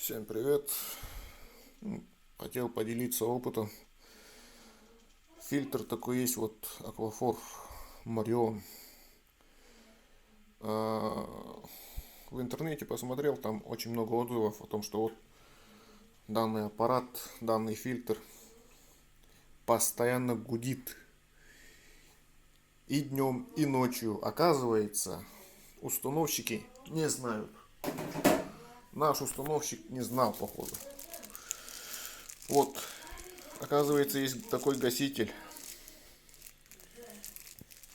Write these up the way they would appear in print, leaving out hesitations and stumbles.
Всем привет! Хотел поделиться опытом. Фильтр такой есть, вот Aquaphor Marion. В интернете посмотрел, там очень много отзывов о том, что вот данный аппарат, данный фильтр постоянно гудит и днем, и ночью. Оказывается, установщики не знают. Наш установщик не знал, походу. Вот, оказывается, есть такой гаситель.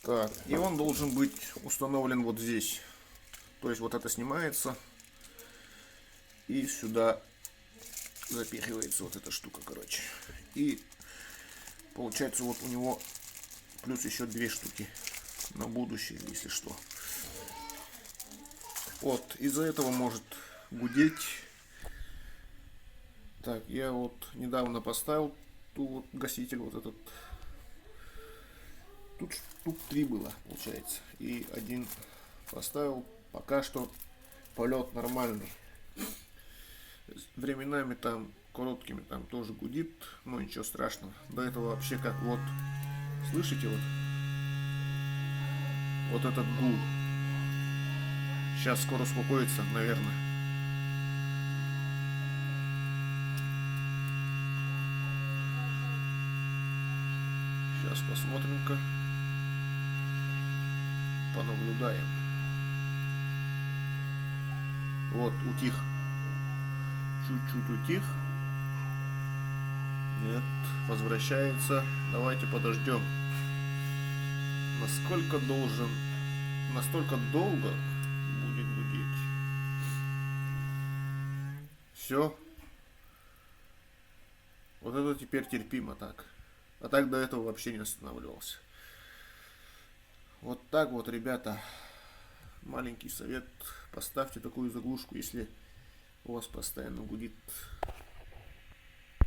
Так, и он должен быть установлен вот здесь. То есть вот это снимается и сюда запихивается вот эта штука, короче. И получается вот у него плюс еще две штуки на будущее, если что. Вот, из-за этого может гудеть. Так, я вот недавно поставил тут гаситель вот этот. Тут штук 3 было, получается. И один поставил. Пока что полет нормальный. Временами там короткими там тоже гудит, но ничего страшного. До этого вообще как вот, слышите вот этот гул. Сейчас скоро успокоится, наверное. Сейчас посмотрим-ка, понаблюдаем. Вот утих, чуть-чуть утих. Нет, возвращается. Давайте подождем. Насколько должен, настолько долго будет гудеть. Все. Вот это теперь терпимо так. А так до этого вообще не останавливался. Вот так вот, ребята. Маленький совет. Поставьте такую заглушку, если у вас постоянно гудит.